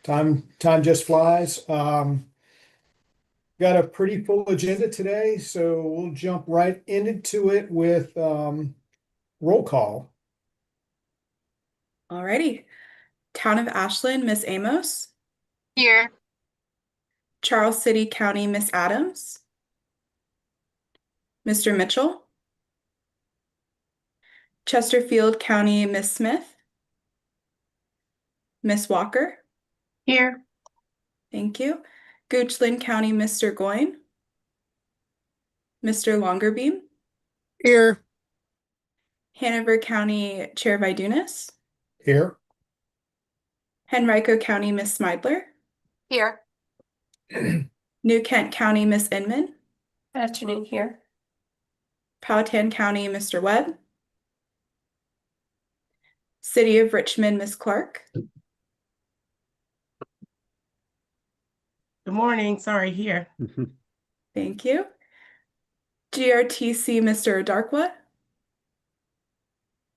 Time just flies. Got a pretty full agenda today, so we'll jump right into it with roll call. Alrighty. Town of Ashland, Miss Amos. Here. Charles City County, Miss Adams. Mr. Mitchell. Chesterfield County, Miss Smith. Miss Walker. Here. Thank you. Goochland County, Mr. Goyne. Mr. Longerbeam. Here. Hanover County, Chair Vidunas. Here. Henrico County, Miss Smidler. Here. New Kent County, Miss Inman. Afternoon here. Powhatan County, Mr. Webb. City of Richmond, Miss Clark. Good morning. Sorry, here. Thank you. GRTC, Mr. Darkwa.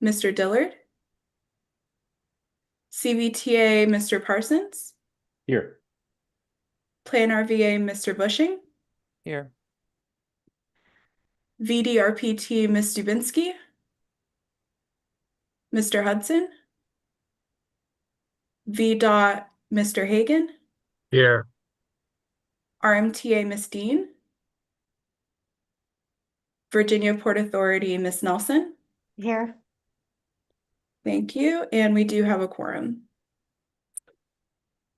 Mr. Dillard. CVTA, Mr. Parsons. Here. Plan RVA, Mr. Bushing. Here. VDRPT, Ms. Dubinsky. Mr. Hudson. VDOT, Mr. Hagan. Here. RMTA, Ms. Dean. Virginia Port Authority, Ms. Nelson. Here. Thank you. And we do have a quorum.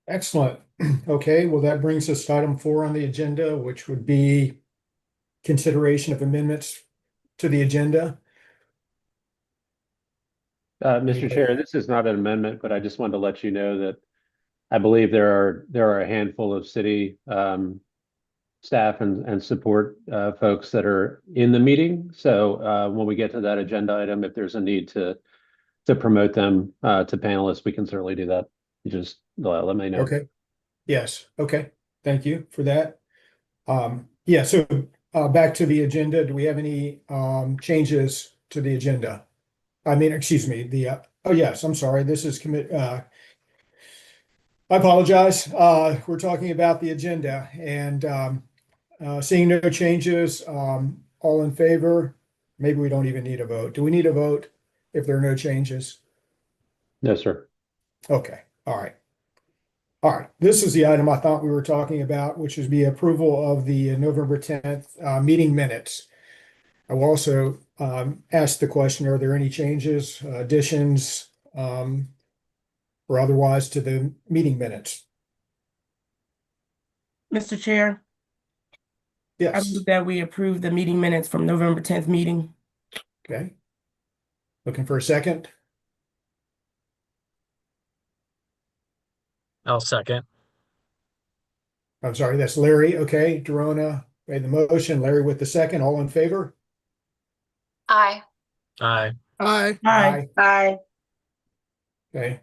Excellent. Okay, well, that brings us to item 4 on the agenda, which would be consideration of amendments to the agenda. Mr. Chair, this is not an amendment, but I just wanted to let you know that I believe there are a handful of city staff and support folks that are in the meeting. So when we get to that agenda item, if there's a need to promote them to panelists, we can certainly do that. You just let me know. Okay. Yes. Okay. Thank you for that. Yeah, so back to the agenda. Do we have any changes to the agenda? I mean, excuse me, oh yes, I'm sorry. This is I apologize. We're talking about the agenda and seeing no changes, all in favor. Maybe we don't even need a vote. Do we need a vote if there are no changes? No, sir. Okay. All right. All right. This is the item I thought we were talking about, which is the approval of the November 10th meeting minutes. I will also ask the question, are there any changes, additions, or otherwise to the meeting minutes? Mr. Chair, I Yes. move that we approve the meeting minutes from November 10th meeting. Okay. Looking for a second? I'll second. I'm sorry, that's Larry. Okay, Dorona made the motion, Larry with the second. All in favor? Aye. Aye. Aye. Aye. Okay.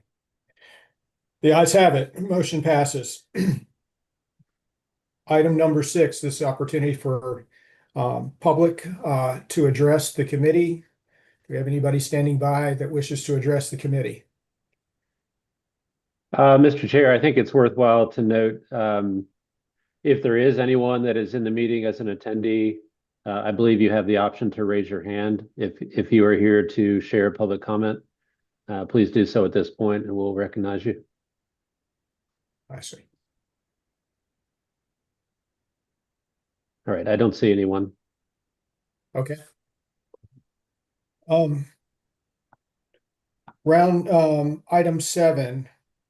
The ayes have it. Motion passes. Item number 6, this is opportunity for public to address the committee. Do we have anybody standing by that wishes to address the committee? Mr. Chair, I think it's worthwhile to note if there is anyone that is in the meeting as an attendee, I believe you have the option to raise your hand. If you are here to share public comment, please do so at this point and we'll recognize you. I see. All right, I don't see anyone. Okay. Round item 7.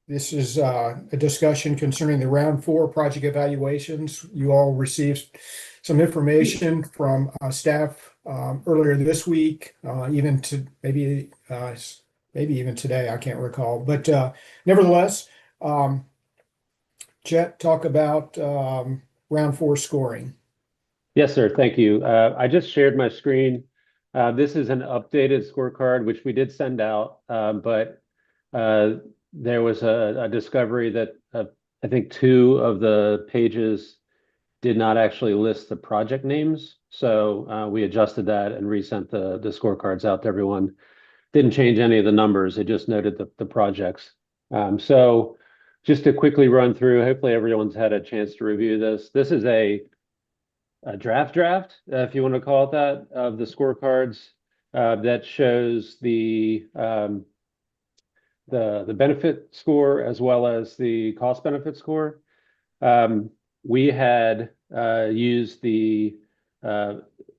This is a discussion concerning the round 4 project evaluations. You all received some information from staff earlier this week, even to maybe even today. I can't recall, but nevertheless, Chet, talk about round 4 scoring. Yes, sir. Thank you. I just shared my screen. This is an updated scorecard, which we did send out, but there was a discovery that I think 2 of the pages did not actually list the project names. So we adjusted that and resent the scorecards out to everyone. Didn't change any of the numbers. It just noted the projects. So just to quickly run through, hopefully everyone's had a chance to review this. This is a draft, if you want to call it that, of the scorecards that shows the benefit score as well as the cost benefit score. We had used the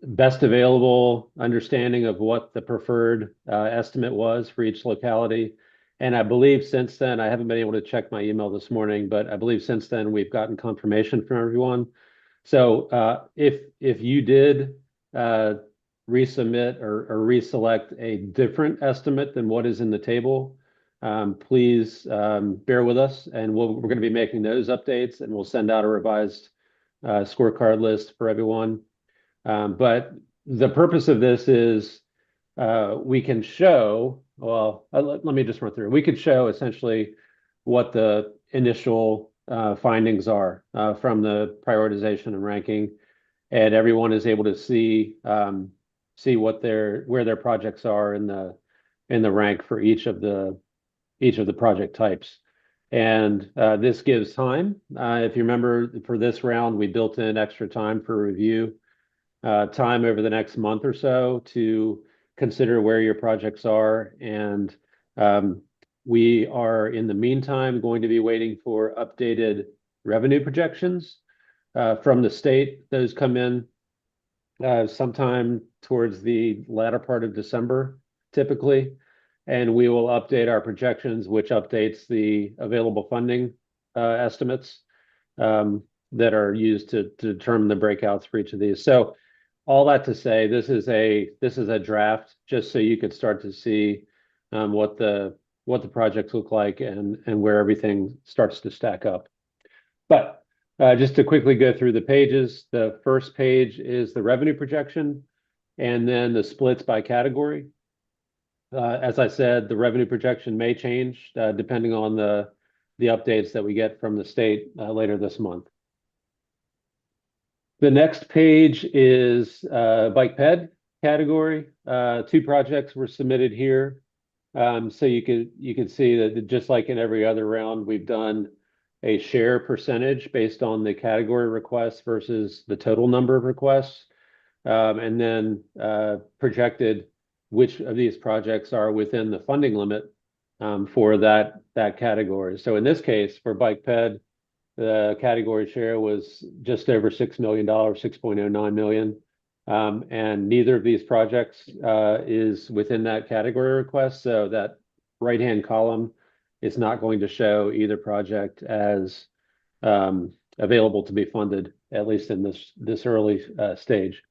best available understanding of what the preferred estimate was for each locality. And I believe since then, I haven't been able to check my email this morning, but I believe since then we've gotten confirmation from everyone. So if you did resubmit or reselect a different estimate than what is in the table, please bear with us, and we're going to be making those updates, and we'll send out a revised scorecard list for everyone. But the purpose of this is we can show, well, let me just run through. We could show essentially what the initial findings are from the prioritization and ranking, and everyone is able to see what where their projects are in the rank for each of the project types. And this gives time. If you remember, for this round, we built in extra time for review, time over the next month or so to consider where your projects are. And we are, in the meantime, going to be waiting for updated revenue projections from the state. Those come in sometime towards the latter part of December, typically. And we will update our projections, which updates the available funding estimates that are used to determine the breakouts for each of these. So all that to say, this is a draft, just so you could start to see what the projects look like and where everything starts to stack up. But just to quickly go through the pages, the first page is the revenue projection, and then the splits by category. As I said, the revenue projection may change depending on the updates that we get from the state later this month. The next page is bike ped category. 2 projects were submitted here. So you could see that just like in every other round, we've done a share percentage based on the category requests versus the total number of requests, and then projected which of these projects are within the funding limit for that category. So in this case, for bike ped, the category share was just over $6 million, $6.09 million. And neither of these projects is within that category request. So that right-hand column is not going to show either project as available to be funded, at least in this early stage.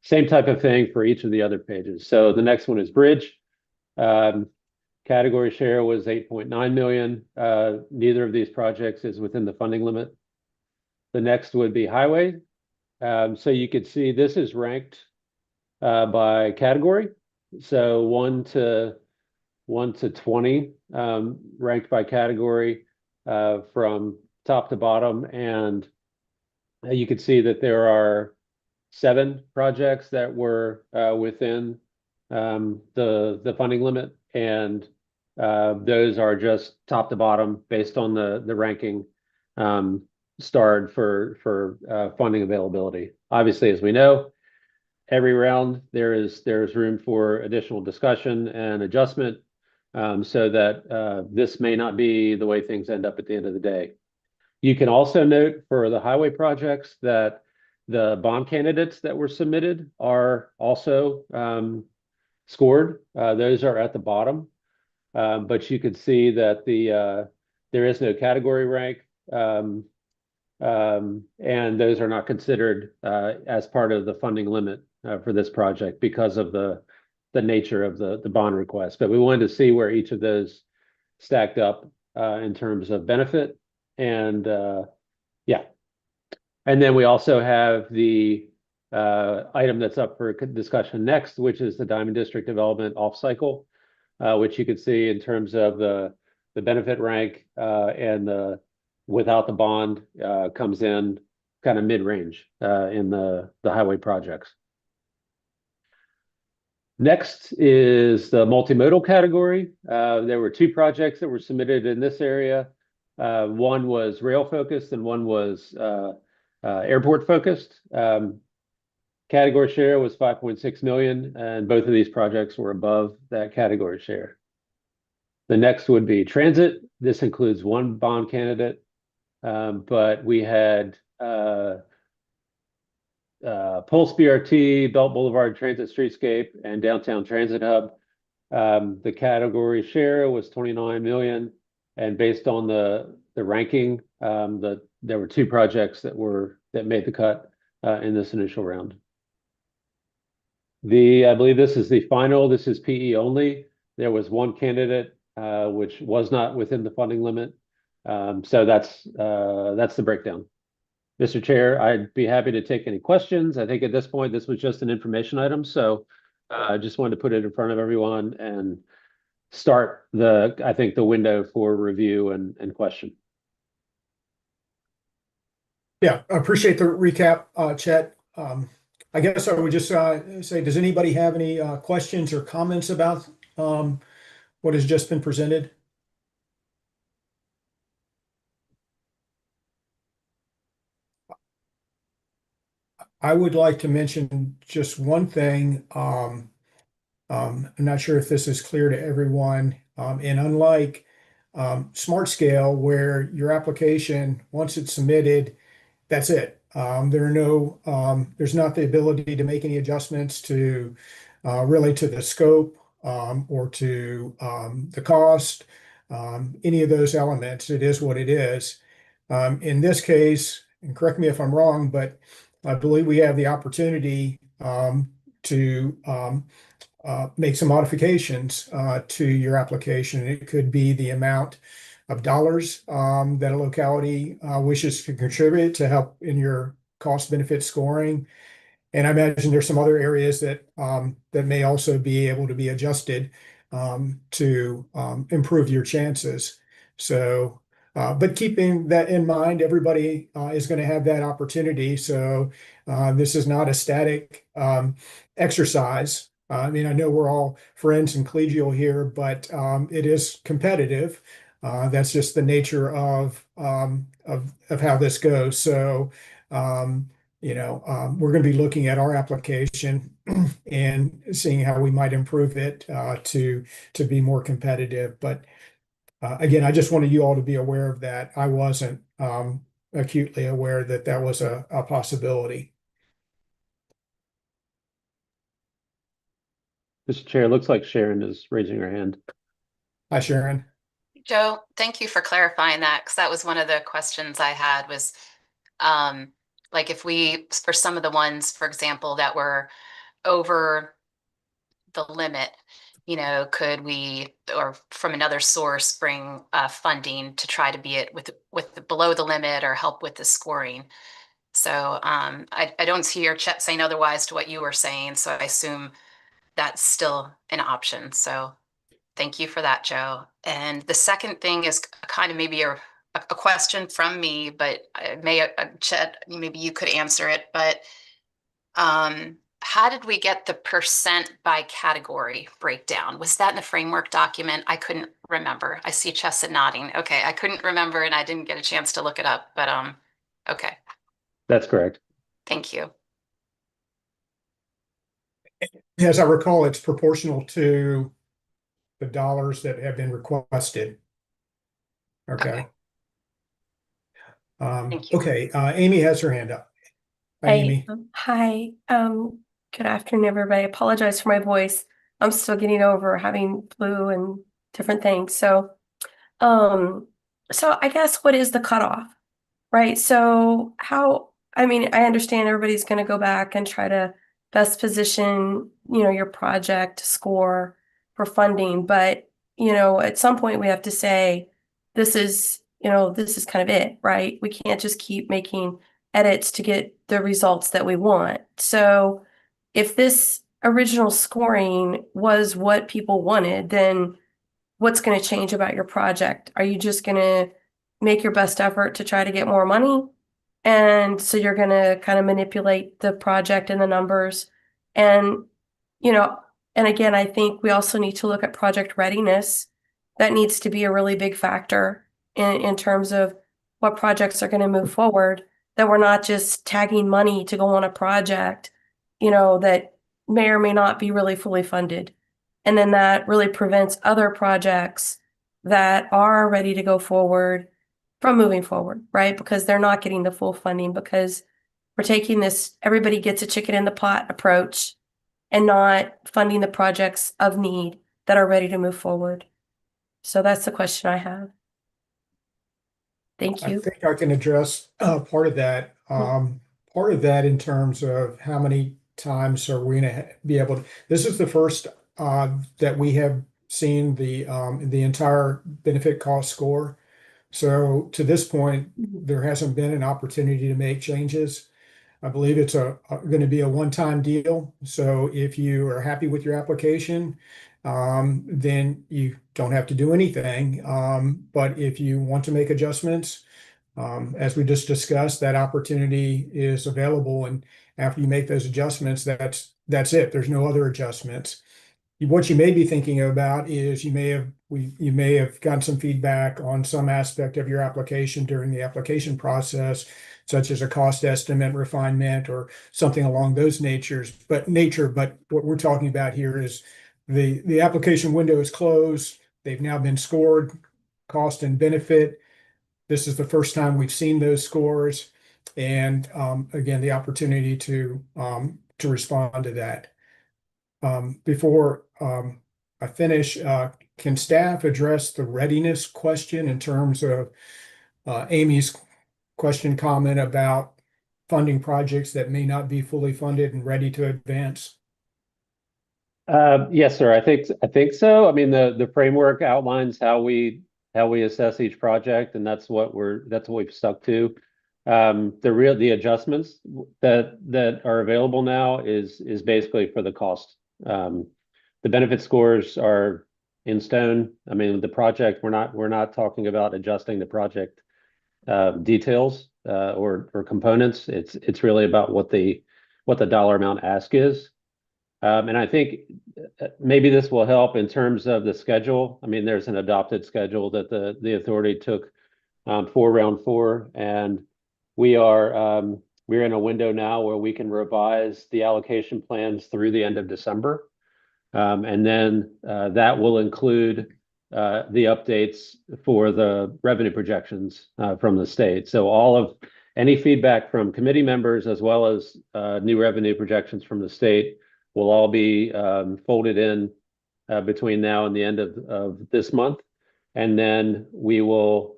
Same type of thing for each of the other pages. So the next one is bridge. Category share was 8.9 million. Neither of these projects is within the funding limit. The next would be highway. So you could see this is ranked by category. So 1 to 20 ranked by category from top to bottom. And you could see that there are 7 projects that were within the funding limit, and those are just top to bottom based on the ranking starred for funding availability. Obviously, as we know, every round there's room for additional discussion and adjustment, so that this may not be the way things end up at the end of the day. You can also note for the highway projects that the bond candidates that were submitted are also scored. Those are at the bottom, but you could see that there is no category rank, and those are not considered as part of the funding limit for this project because of the nature of the bond request. But we wanted to see where each of those stacked up in terms of benefit. And yeah, and then we also have the item that's up for discussion next, which is the Diamond District Development off-cycle, which you can see in terms of the benefit rank, and the without the bond comes in kind of mid-range in the highway projects. Next is the multimodal category. There were 2 projects that were submitted in this area. One was rail focused and one was airport focused. Category share was 5.6 million, and both of these projects were above that category share. The next would be transit. This includes one bond candidate, but we had Pulse BRT, Belt Boulevard Transit Streetscape, and Downtown Transit Hub. The category share was 29 million, and based on the ranking, there were two projects that made the cut in this initial round. I believe this is the final. This is PE only. There was one candidate which was not within the funding limit. So that's the breakdown. Mr. Chair, I'd be happy to take any questions. I think at this point, this was just an information item. So I just wanted to put it in front of everyone and start I think the window for review and question. Yeah, I appreciate the recap, Chet. I guess I would just say, does anybody have any questions or comments about what has just been presented? I would like to mention just one thing. I'm not sure if this is clear to everyone. And unlike Smart Scale, where your application, once it's submitted, that's it. There's not the ability to make any adjustments to really to the scope or to the cost, any of those elements. It is what it is. In this case, and correct me if I'm wrong, but I believe we have the opportunity to make some modifications to your application. It could be the amount of dollars that a locality wishes to contribute to help in your cost benefit scoring. And I imagine there's some other areas that may also be able to be adjusted to improve your chances. So, but keeping that in mind, everybody is going to have that opportunity. So this is not a static exercise. I mean, I know we're all friends and collegial here, but it is competitive. That's just the nature of how this goes. So, we're going to be looking at our application and seeing how we might improve it to be more competitive. But again, I just wanted you all to be aware of that. I wasn't acutely aware that that was a possibility. Mr. Chair, it looks like Sharon is raising her hand. Hi, Sharon. Joe, thank you for clarifying that, because that was one of the questions I had was, like if we, for some of the ones, for example, that were over the limit, could we, or from another source, bring funding to try to be it with below the limit or help with the scoring? So I don't hear Chet saying otherwise to what you were saying, so I assume that's still an option. So thank you for that, Joe. And the second thing is kind of maybe a question from me, but Chet, maybe you could answer it. But how did we get the percent by category breakdown? Was that in the framework document? I couldn't remember. I see Chessa nodding. Okay, I couldn't remember and I didn't get a chance to look it up, but okay. That's correct. Thank you. As I recall, it's proportional to the dollars that have been requested. Okay. Thank you. Okay, Amy has her hand up. Hi, Amy. Hi. Good afternoon, everybody. I apologize for my voice. I'm still getting over having flu and different things. So I guess what is the cutoff, right? So I understand everybody's going to go back and try to best position, your project score for funding, but, at some point we have to say, this is kind of it, right? We can't just keep making edits to get the results that we want. So if this original scoring was what people wanted, then what's going to change about your project? Are you just going to make your best effort to try to get more money? And so you're going to kind of manipulate the project and the numbers. And, and again, I think we also need to look at project readiness. That needs to be a really big factor. in terms of what projects are going to move forward, that we're not just tagging money to go on a project, that may or may not be really fully funded. And then that really prevents other projects that are ready to go forward from moving forward, right? Because they're not getting the full funding, because we're taking this everybody gets a chicken in the pot approach and not funding the projects of need that are ready to move forward. So that's the question I have. Thank I you. think I can address part of that. Part of that in terms of how many times are we going to be able to. This is the first that we have seen the entire benefit cost score. So to this point, there hasn't been an opportunity to make changes. I believe it's going to be a one-time deal. So if you are happy with your application, then you don't have to do anything. But if you want to make adjustments, as we just discussed, that opportunity is available. And after you make those adjustments, that's it. There's no other adjustments. What you may be thinking about is you may have gotten some feedback on some aspect of your application during the application process, such as a cost estimate refinement or something along those natures. But what we're talking about here is the application window is closed. They've now been scored, cost and benefit. This is the first time we've seen those scores, and again, the opportunity to respond to that. Before I finish, can staff address the readiness question in terms of Amy's comment about funding projects that may not be fully funded and ready to advance? Yes, sir. I think so. I mean, the framework outlines how we assess each project, and that's what we've stuck to. The adjustments that are available now is basically for the cost. The benefit scores are in stone. I mean, the project, we're not talking about adjusting the project details or components. It's really about what the dollar amount ask is. And I think maybe this will help in terms of the schedule. I mean, there's an adopted schedule that the authority took for round 4, and we're in a window now where we can revise the allocation plans through the end of December. And then that will include the updates for the revenue projections from the state. So all of any feedback from committee members, as well as new revenue projections from the state, will all be folded in between now and the end of this month. And then we will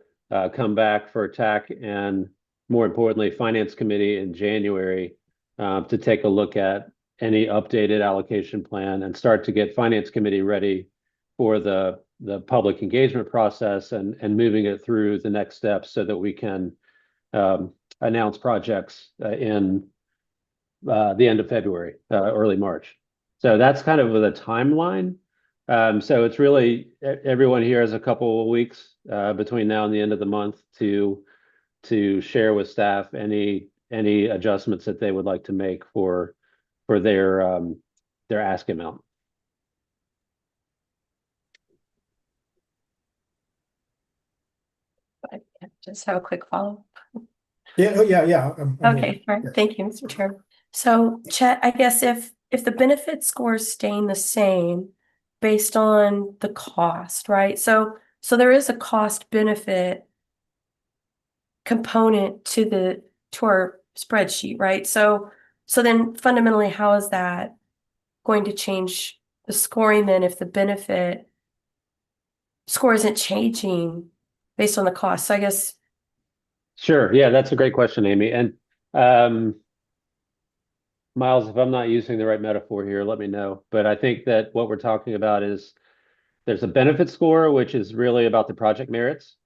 come back for TAC and, more importantly, Finance Committee in January to take a look at any updated allocation plan and start to get Finance Committee ready for the public engagement process and moving it through the next steps so that we can announce projects in the end of February, early March. So that's kind of the timeline. So it's really, everyone here has a couple of weeks between now and the end of the month to share with staff any adjustments that they would like to make for their ask amount. I just have a quick follow. Yeah, yeah. Okay, all right. Thank you, Mr. Chairman. So, Chet, I guess if the benefit score is staying the same based on the cost, right? So there is a cost benefit component to our spreadsheet, right? So then fundamentally, how is that going to change the scoring then if the benefit score isn't changing based on the cost? So I guess. Sure. Yeah, that's a great question, Amy. And Miles, if I'm not using the right metaphor here, let me know. But I think that what we're talking about is there's a benefit score, which is really about the project merits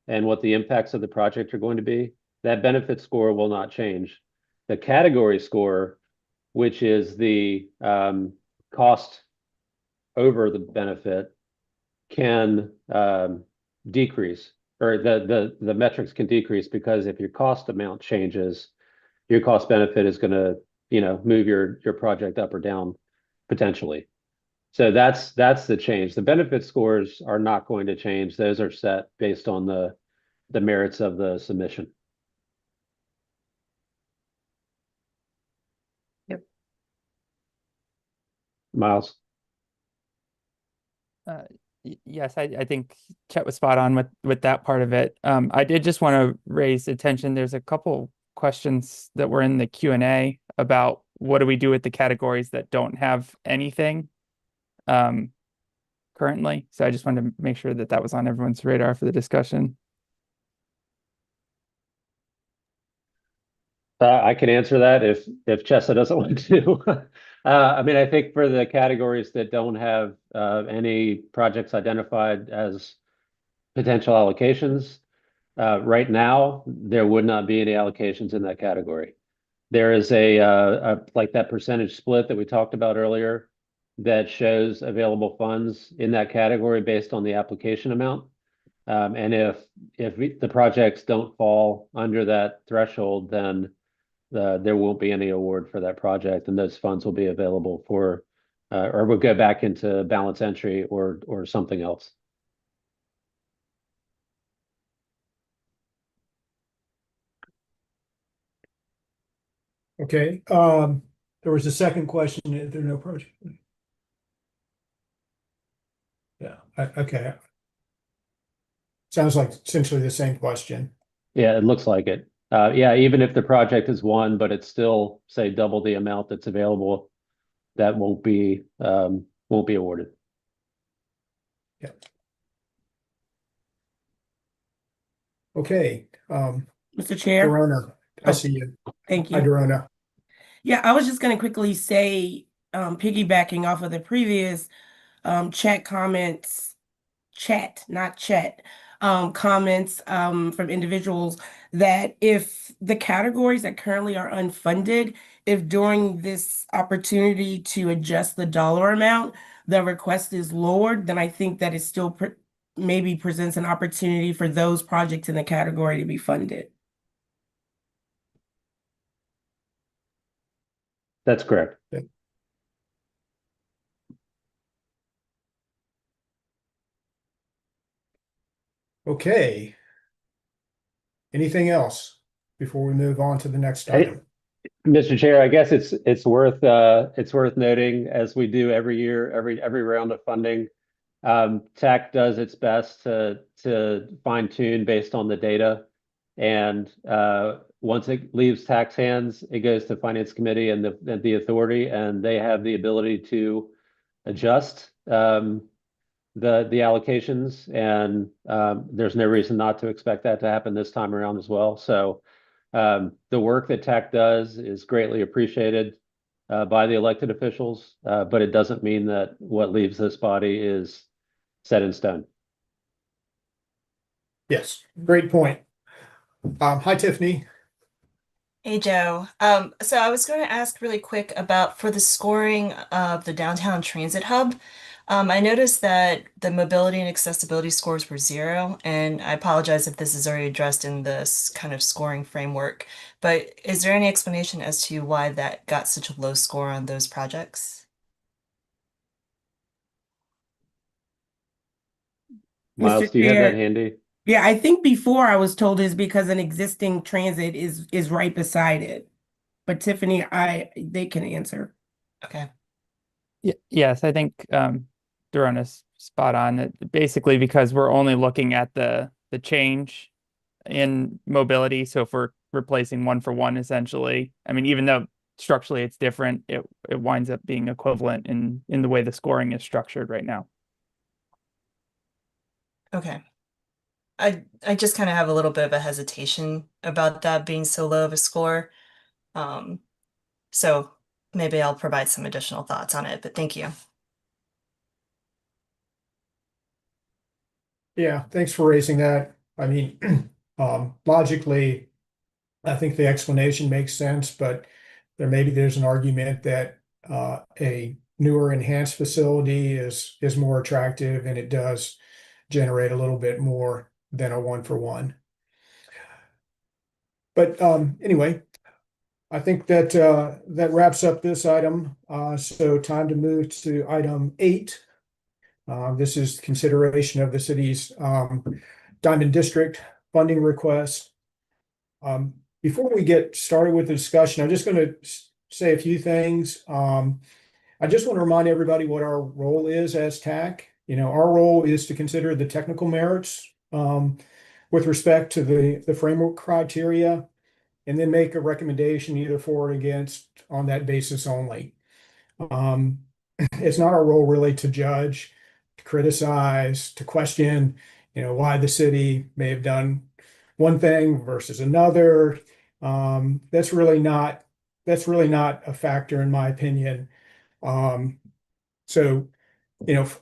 and what the impacts of the project are going to be. That benefit score will not change. The category score, which is the cost over the benefit, can decrease, or the metrics can decrease, because if your cost amount changes, your cost benefit is going to move your project up or down potentially. So that's the change. The benefit scores are not going to change. Those are set based on the the merits of the submission. Yep. Miles? Yes, I think Chet was spot on with that part of it. I did just want to raise attention. There's a couple questions that were in the Q&A about what do we do with the categories that don't have anything currently. So I just wanted to make sure that that was on everyone's radar for the discussion. I can answer that if Chessa doesn't want to. I mean, I think for the categories that don't have any projects identified as potential allocations, right now there would not be any allocations in that category. There is a like that percentage split that we talked about earlier that shows available funds in that category based on the application amount. And if the projects don't fall under that threshold, then there won't be any award for that project, and those funds will be available for, or will go back into balance entry or something else. Okay, there was a second question, is there no project? Yeah, okay. Sounds like essentially the same question. Yeah, it looks like it. Yeah, even if the project is one, but it's still, say, double the amount that's available, that won't be awarded. Yeah. Okay, Mr. Chair, Dorona, I see you. thank Hi, you. Dorona. Yeah, I was just going to quickly say, piggybacking off of the previous chat comments, not chat, comments from individuals, that if the categories that currently are unfunded, if during this opportunity to adjust the dollar amount, the request is lowered, then I think that it still maybe presents an opportunity for those projects in the category to be funded. That's correct. Okay. Anything else before we move on to the next item? Mr. Chair, I guess it's worth noting, as we do every year, every round of funding, TAC does its best to fine tune based on the data, and once it leaves TAC's hands, it goes to Finance Committee and the authority, and they have the ability to adjust the allocations, and there's no reason not to expect that to happen this time around as well. So the work that TAC does is greatly appreciated by the elected officials, but it doesn't mean that what leaves this body is set in stone. Yes, great point. Hi, Tiffany. Hey Joe. So I was going to ask really quick about for the scoring of the downtown transit hub. I noticed that the mobility and accessibility scores were 0, and I apologize if this is already addressed in this kind of scoring framework, but is there any explanation as to why that got such a low score on those projects? Miles, Mr. do you have Chair, that handy? yeah, I think before I was told is because an existing transit is right beside it. But Tiffany, they can answer. Okay. Yes, I think Dorona's spot on. Basically, because we're only looking at the change in mobility. So if we're replacing one for one, essentially, I mean, even though structurally it's different, it winds up being equivalent in the way the scoring is structured right now. Okay. I just kind of have a little bit of a hesitation about that being so low of a score. So maybe I'll provide some additional thoughts on it, but thank you. Yeah, thanks for raising that. I mean, logically, I think the explanation makes sense, but there's an argument that a newer enhanced facility is more attractive, and it does generate a little bit more than a one for one. But anyway, I think that that wraps up this item. So time to move to item 8. This is consideration of the city's Diamond District funding request. Before we get started with the discussion, I'm just going to say a few things. I just want to remind everybody what our role is as TAC. Our role is to consider the technical merits with respect to the framework criteria, and then make a recommendation either for or against on that basis only. It's not our role really to judge, to criticize, to question, why the city may have done one thing versus another. That's really not a factor in my opinion. So,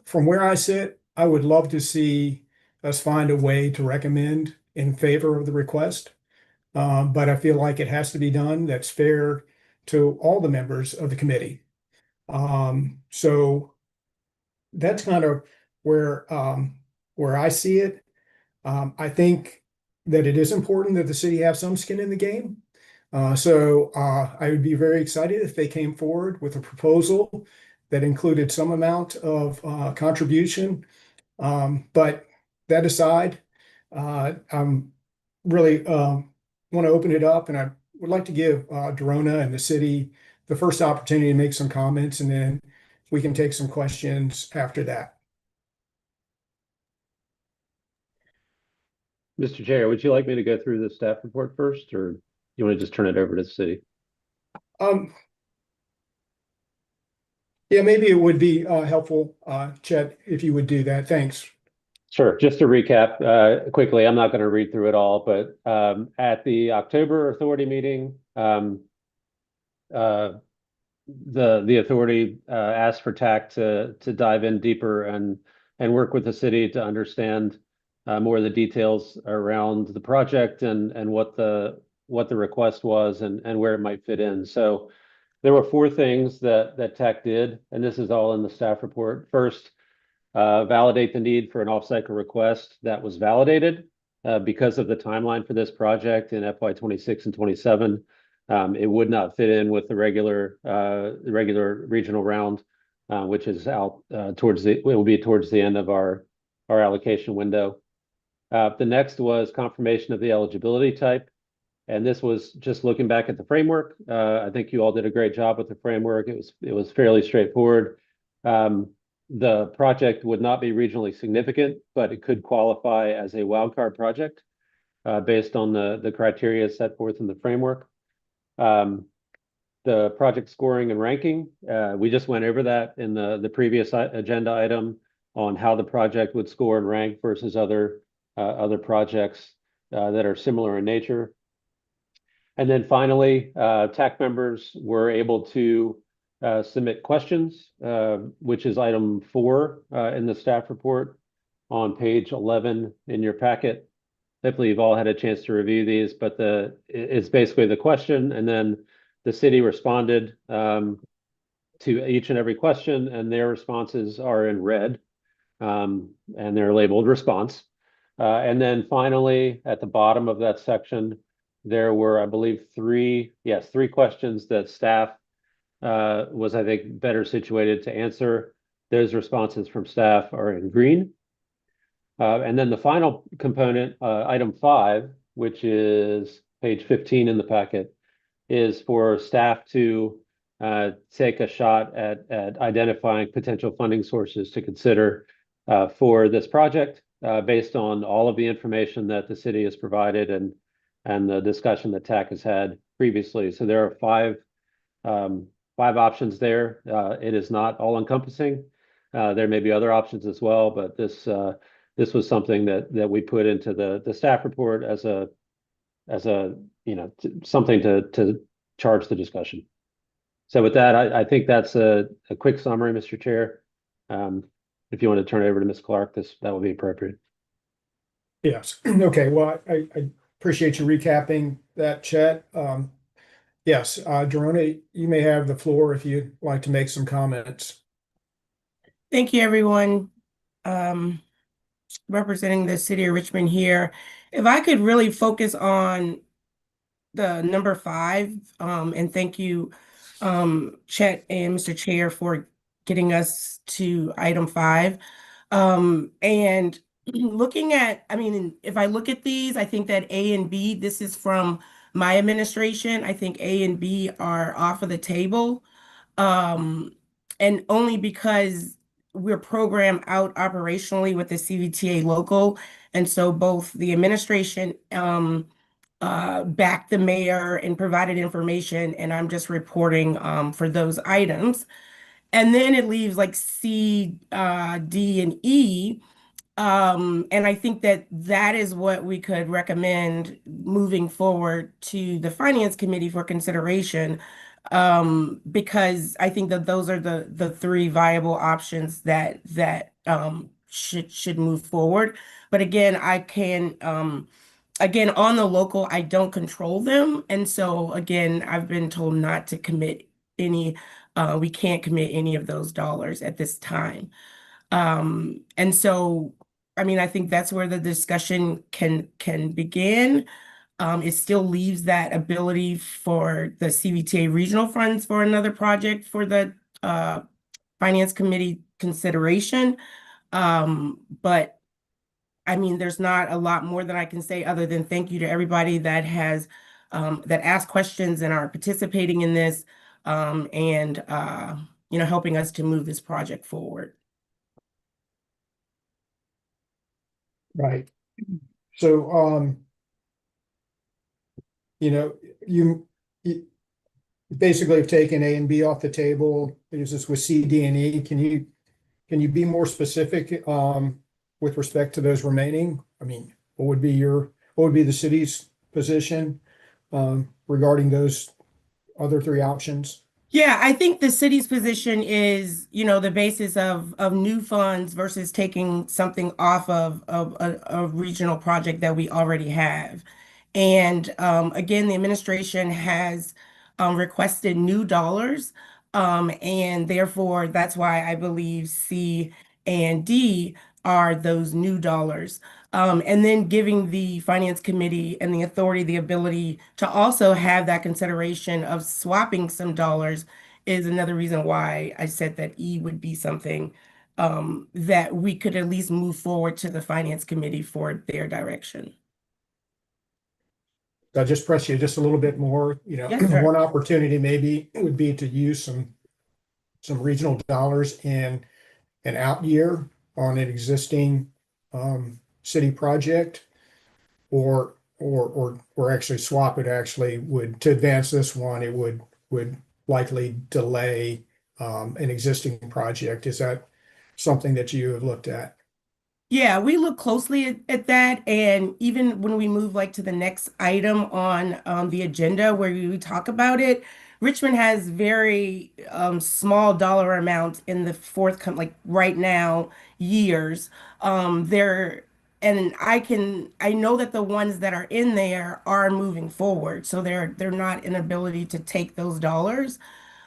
from where I sit, I would love to see us find a way to recommend in favor of the request. But I feel like it has to be done that's fair to all the members of the committee. So that's kind of where I see it. I think that it is important that the city have some skin in the game. So I would be very excited if they came forward with a proposal that included some amount of contribution. But that aside, I'm really want to open it up, and I would like to give Dorona and the city the first opportunity to make some comments, and then we can take some questions after that. Mr. Chair, would you like me to go through the staff report first, or you want to just turn it over to the city? Yeah, maybe it would be helpful, Chet, if you would do that. Thanks. Sure. Just to recap quickly, I'm not going to read through it all, but at the October authority meeting, the authority asked for TAC to dive in deeper and work with the city to understand more of the details around the project and what the request was and where it might fit in. So there were 4 things that TAC did, and this is all in the staff report. First, validate the need for an off-cycle request that was validated because of the timeline for this project in FY 26 and 27. It would not fit in with the regular regional round, which is out it will be towards the end of our allocation window. The next was confirmation of the eligibility type. And this was just looking back at the framework. I think you all did a great job with the framework. It was fairly straightforward. The project would not be regionally significant, but it could qualify as a wildcard project based on the criteria set forth in the framework. The project scoring and ranking, we just went over that in the previous agenda item on how the project would score and rank versus other projects that are similar in nature. And then finally, TAC members were able to submit questions, which is item 4 in the staff report on page 11 in your packet. Hopefully you've all had a chance to review these, but it's basically the question, and then the city responded to each and every question, and their responses are in red, and they're labeled response. And then finally, at the bottom of that section, there were, I believe, 3 questions that staff was, I think, better situated to answer. Those responses from staff are in green. And then the final component, item 5, which is page 15 in the packet, is for staff to take a shot at identifying potential funding sources to consider for this project based on all of the information that the city has provided and the discussion that TAC has had previously. So there are 5 options there. It is not all encompassing. There may be other options as well, but this was something that we put into the staff report as a something to charge the discussion. So with that, I think that's a quick summary, Mr. Chair. If you want to turn it over to Ms. Clark, that would be appropriate. Yes. Okay. Well, I appreciate you recapping that, Chet. Yes, Dorona, you may have the floor if you'd like to make some comments. Thank you, everyone. Representing the city of Richmond here. If I could really focus on the number 5, and thank you, Chet and Mr. Chair, for getting us to item 5. And looking at, I mean, if I look at these, I think that A and B, this is from my administration. I think A and B are off of the table. Um, and only because we're programmed out operationally with the CVTA local. And so both the administration backed the mayor and provided information, and I'm just reporting for those items. And then it leaves like C, D, and E. And I think that that is what we could recommend moving forward to the finance committee for consideration. Because I think that those are the three viable options that should move forward. But again, I can again on the local, I don't control them. And so again, I've been told not to commit any, we can't commit any of those dollars at this time. And so, I mean, I think that's where the discussion can begin. It still leaves that ability for the CVTA regional funds for another project for the finance committee consideration. But I mean, there's not a lot more that I can say other than thank you to everybody that has that asked questions and are participating in this and you know, helping us to move this project forward. Right. So, you know, you basically have taken A and B off the table. Is this with C, D, and E? Can you be more specific, with respect to those remaining? I mean, what would be the city's position, regarding those other three options? Yeah, I think the city's position is, you know, the basis of new funds versus taking something off of a regional project that we already have. And again, the administration has requested new dollars. And therefore, that's why I believe C and D are those new dollars. And then giving the finance committee and the authority the ability to also have that consideration of swapping some dollars is another reason why I said that E would be something that we could at least move forward to the finance committee for their direction. I'll just press you just a little bit more, you know, Yes, sir. one opportunity maybe would be to use some regional dollars in an out year on an existing city project, or actually swap it. Actually would, to advance this one, it would likely delay an existing project. Is that something that you have looked at? Yeah, we look closely at that. And even when we move like to the next item on the agenda where we talk about it, Richmond has very small dollar amounts in the forthcoming, like right now, years. There, and I know that the ones that are in there are moving forward. So they're not an ability to take those dollars.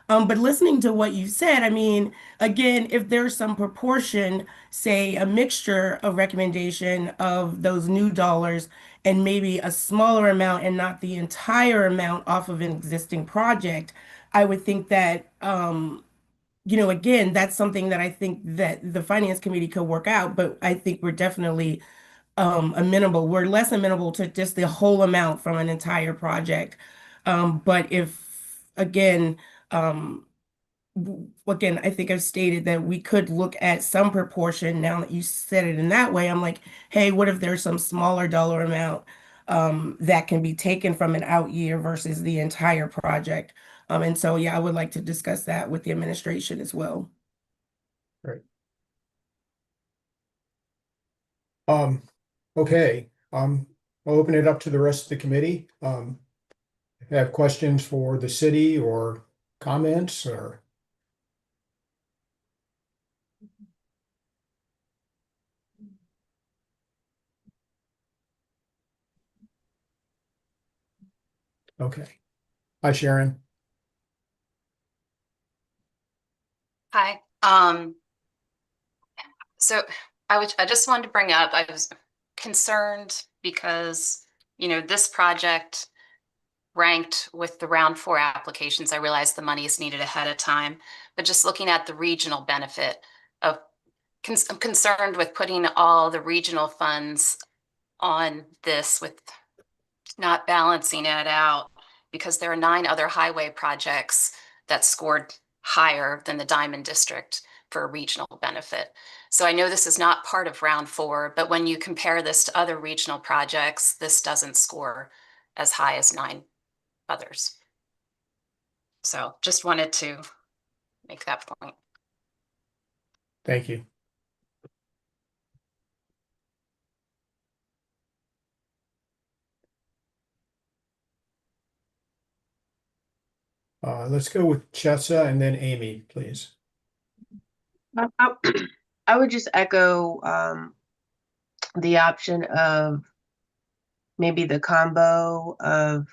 But listening to what you said, I mean, again, if there's some proportion, say a mixture of recommendation of those new dollars and maybe a smaller amount and not the entire amount off of an existing project, I would think that, you know, again, that's something that I think that the finance committee could work out, but I think we're definitely amenable. We're less amenable to just the whole amount from an entire project. But if, again, um, again, I think I've stated that we could look at some proportion. Now that you said it in that way, I'm like, hey, what if there's some smaller dollar amount that can be taken from an out year versus the entire project? And so, yeah, I would like to discuss that with the administration as well. Right. Okay, I'll open it up to the rest of the committee. Have questions for the city or comments or? Okay. Hi, Sharon. Hi. So I just wanted to bring up, I was concerned because, you know, this project ranked with the round 4 applications. I realized the money is needed ahead of time, but just looking at the regional benefit of I'm concerned with putting all the regional funds on this with not balancing it out, because there are 9 other highway projects that scored higher than the Diamond District for a regional benefit. So I know this is not part of round 4, but when you compare this to other regional projects, this doesn't score as high as 9 others. So just wanted to make that point. Thank you. Let's go with Chessa and then Amy, please. I would just echo the option of maybe the combo of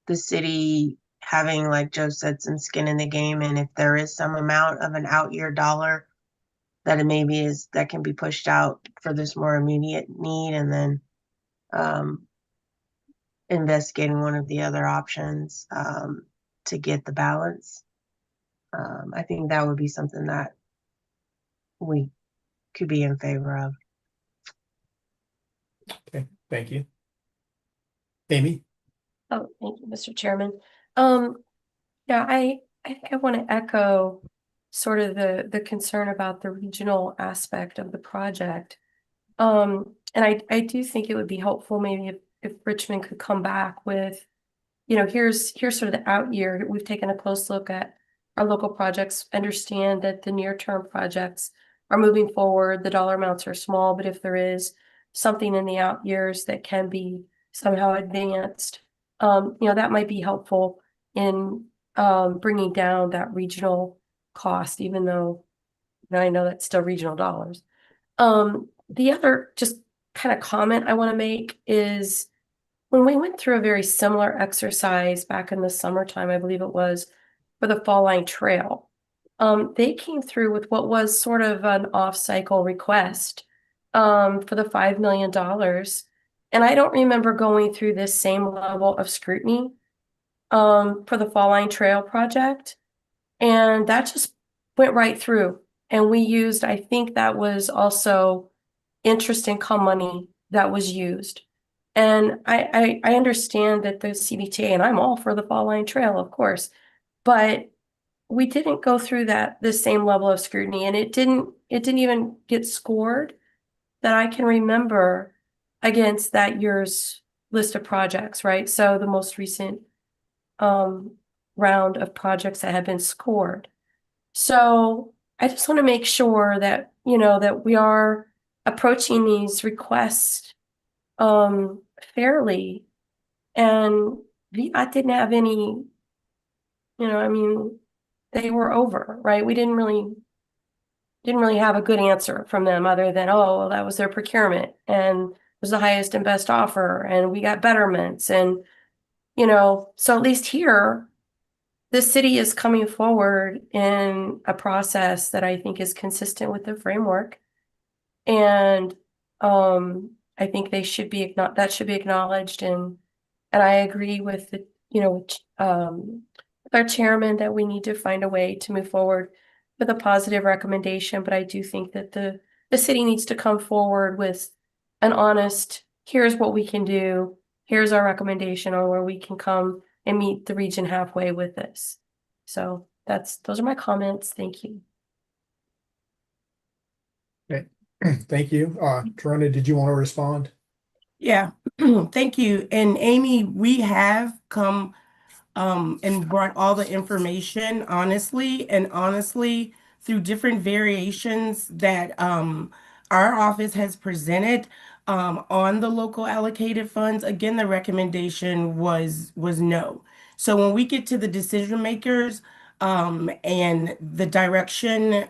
the city having, like Joe said, some skin in the game, and if there is some amount of an out year dollar that it maybe is that can be pushed out for this more immediate need, and then investigating one of the other options to get the balance. I think that would be something that we could be in favor of. Okay, thank you. Amy? Oh, thank you, Mr. Chairman. Yeah, I think I want to echo sort of the concern about the regional aspect of the project. And I do think it would be helpful maybe if Richmond could come back with, here's sort of the out year. We've taken a close look at our local projects, understand that the near-term projects are moving forward. The dollar amounts are small, but if there is something in the out years that can be somehow advanced, that might be helpful in bringing down that regional cost, even though I know that's still regional dollars. The other just kind of comment I want to make is when we went through a very similar exercise back in the summertime, I believe it was, for the Fall Line Trail, they came through with what was sort of an off-cycle request for the $5 million. And I don't remember going through this same level of scrutiny for the Fall Line Trail project. And that just went right through. And we used, I think that was also interest income money that was used. And I understand that the Cvta, and I'm all for the Fall Line Trail, of course, but we didn't go through the same level of scrutiny, and it didn't even get scored that I can remember against that year's list of projects, right? So the most recent round of projects that have been scored. So I just want to make sure that, that we are approaching these requests fairly. And I didn't have any, they were over, right? We didn't really have a good answer from them other than, oh, well, that was their procurement and it was the highest and best offer and we got betterments. And, so at least here, the city is coming forward in a process that I think is consistent with the framework. And I think that should be acknowledged. And I agree with with our chairman that we need to find a way to move forward with a positive recommendation. But I do think that the city needs to come forward with an honest, here's what we can do. Here's our recommendation on where we can come and meet the region halfway with this. So those are my comments. Thank you. Okay, thank you. Torona, did you want to respond? Yeah, thank you. And Amy, we have come and brought all the information honestly through different variations that our office has presented on the local allocated funds. Again, the recommendation was no. So when we get to the decision makers and the direction,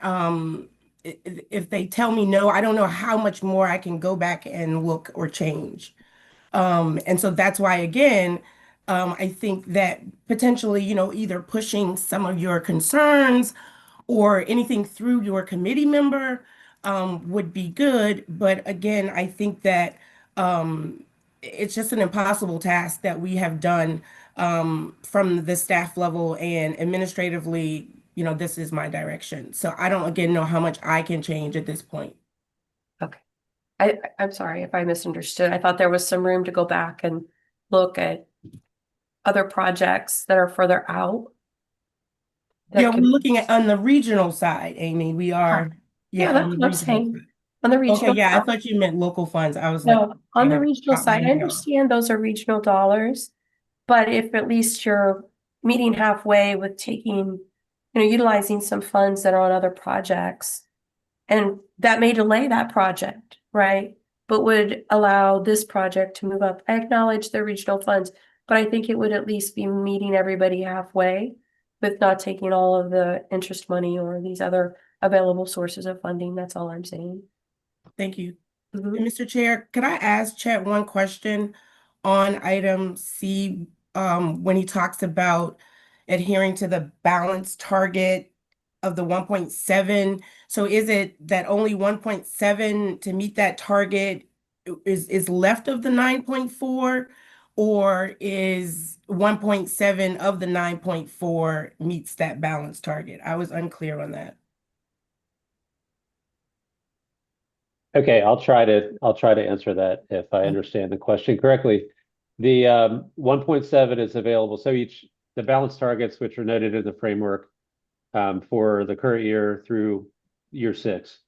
if they tell me no, I don't know how much more I can go back and look or change. And so that's why, again, I think that potentially, either pushing some of your concerns or anything through your committee member would be good. But again, I think that it's just an impossible task that we have done from the staff level and administratively this is my direction. So I don't again know how much I can change at this point. Okay. I'm sorry if I misunderstood. I thought there was some room to go back and look at other projects that are further out. that Yeah, we're could- looking at on the regional side, Amy. We are, Yeah, on that's the what I'm regional saying. side. On the Okay, regional. yeah, I side. thought you meant local funds. I was like, No, on the trying to regional chop my side, I head off. understand those are regional dollars. But if at least you're meeting halfway with taking, utilizing some funds that are on other projects. And that may delay that project, right? But would allow this project to move up. I acknowledge the regional funds, but I think it would at least be meeting everybody halfway with not taking all of the interest money or these other available sources of funding. That's all I'm saying. Thank you. Mhm. And Mr. Chair, could I ask Chet one question on item C, when he talks about adhering to the balance target of the 1.7? So is it that only 1.7 to meet that target is left of the 9.4, or is 1.7 of the 9.4 meets that balance target? I was unclear on that. Okay, I'll try to answer that if I understand the question correctly. The 1.7 is available. So the balance targets, which are noted in the framework for the current year through year 6,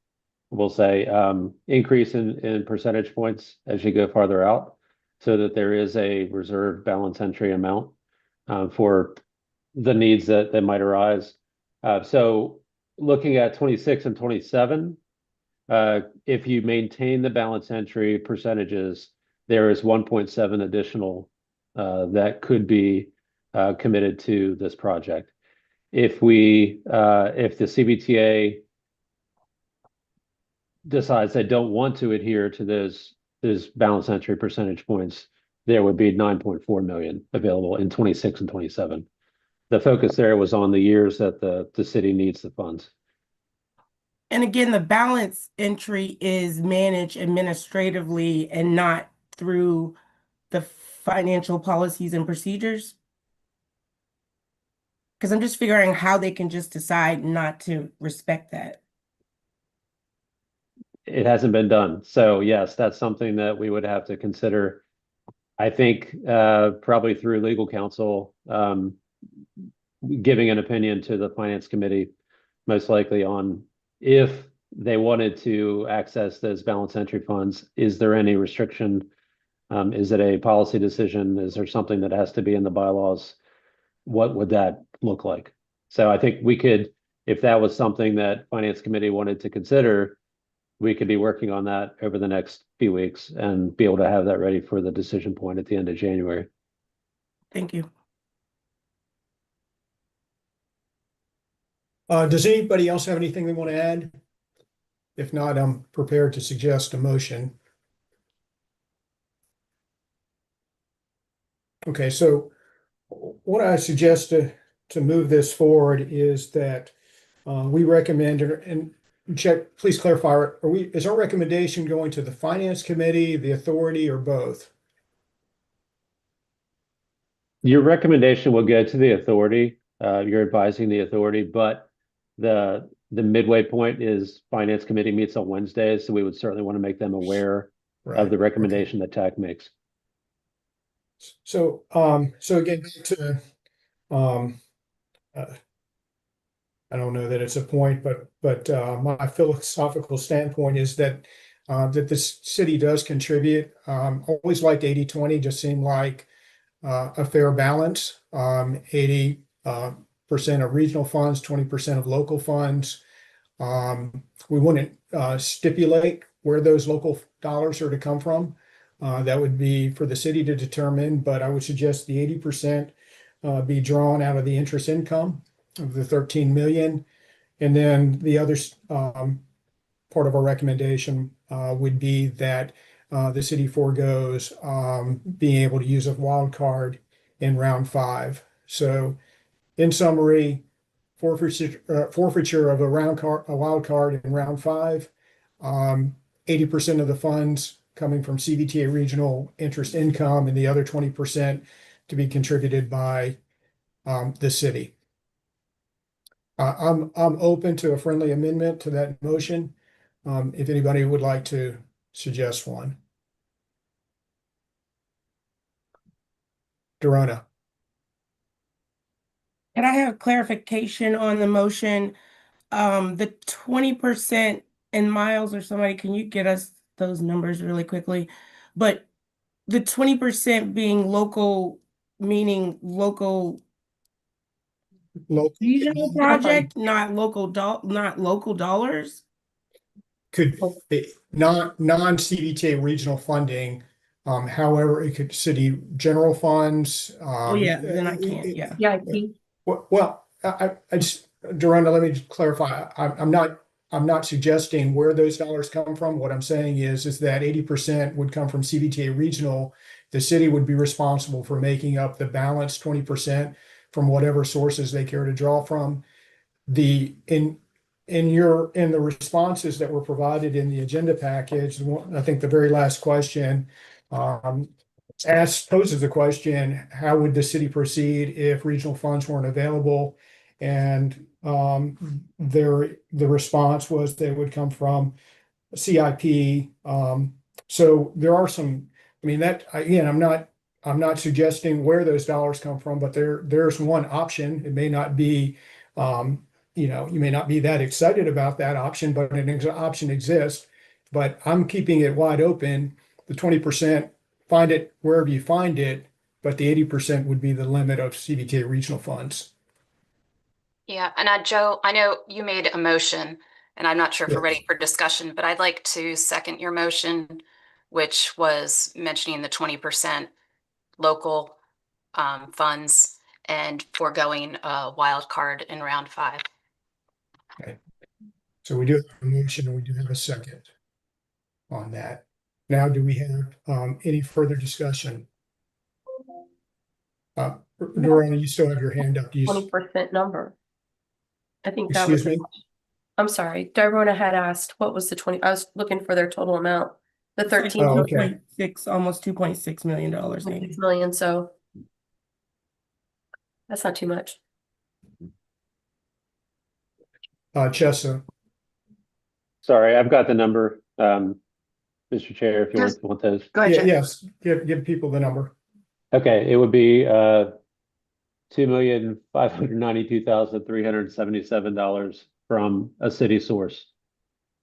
we'll say increase in percentage points as you go farther out, so that there is a reserve balance entry amount for the needs that might arise. So looking at 26 and 27. If you maintain the balance entry percentages, there is 1.7 additional that could be committed to this project. If the CVTA decides they don't want to adhere to those balance entry percentage points, there would be 9.4 million available in 26 and 27. The focus there was on the years that the city needs the funds. And again, the balance entry is managed administratively and not through the financial policies and procedures. Because I'm just figuring how they can just decide not to respect that. It hasn't been done. So yes, that's something that we would have to consider. I think probably through legal counsel, giving an opinion to the finance committee, most likely on if they wanted to access those balance entry funds, is there any restriction? Is it a policy decision? Is there something that has to be in the bylaws? What would that look like? So I think we could, if that was something that finance committee wanted to consider, we could be working on that over the next few weeks and be able to have that ready for the decision point at the end of January. Thank you. Does anybody else have anything they want to add? If not, I'm prepared to suggest a motion. Okay, so what I suggest to move this forward is that we recommend, and check, please clarify, is our recommendation going to the finance committee, the authority, or both? Your recommendation will go to the authority. You're advising the authority, but the midway point is finance committee meets on Wednesdays, so we would certainly want to make them aware of the recommendation that TAC makes. So, so again, back to, I don't know that it's a point, but my philosophical standpoint is that that this city does contribute. Always liked 80-20, just seemed like a fair balance. 80% of regional funds, 20% of local funds. We wouldn't stipulate where those local dollars are to come from. That would be for the city to determine, but I would suggest the 80% be drawn out of the interest income of the 13 million. And then the other part of our recommendation would be that the city forgoes being able to use a wild card in round 5. So in summary, forfeiture of a wild card in round 5, 80% of the funds coming from CVTA regional interest income, and the other 20% to be contributed by the city. I'm open to a friendly amendment to that motion. If anybody would like to suggest one. Dorona, Can I have clarification on the motion? The 20% in miles, or somebody, can you get us those numbers really quickly? But the 20% being local, meaning local local regional project, not local dollars? could be non-CVTA regional funding. However, it could city general funds. Oh, yeah, then I can't, yeah. CIP. Well, I just, Dorona, let me just clarify. I'm not suggesting where those dollars come from. What I'm saying is that 80% would come from CVTA regional. The city would be responsible for making up the balance 20% from whatever sources they care to draw from. The in the responses that were provided in the agenda package, I think the very last question poses the question, how would the city proceed if regional funds weren't available? And the response was they would come from CIP. So there are some, I mean, that, again, I'm not suggesting where those dollars come from, but there's one option. It may not be, you may not be that excited about that option, but an option exists. But I'm keeping it wide open. The 20%, find it wherever you find it, but the 80% would be the limit of CVTA regional funds. Yeah, and Joe, I know you made a motion, and I'm not sure if we're ready for discussion, but I'd like to second your motion, which was mentioning the 20% local funds and foregoing a wild card in round 5. Okay. So we do have a motion and we do have a second on that. Now, do we have any further discussion? Dorona, you still have your hand up. 20% number. I think that was. Excuse me? I'm sorry. Dorona had asked, what was the 20? I was looking for their total amount. The It's like 13 Oh, okay. 2.6, almost $2.6 million, maybe. million, so that's not too much. Chessa, Sorry, I've got the number, Mr. Chair, if you want those. Go ahead, Jeff. yes, give people the number. Okay, it would be $2,592,377 from a city source.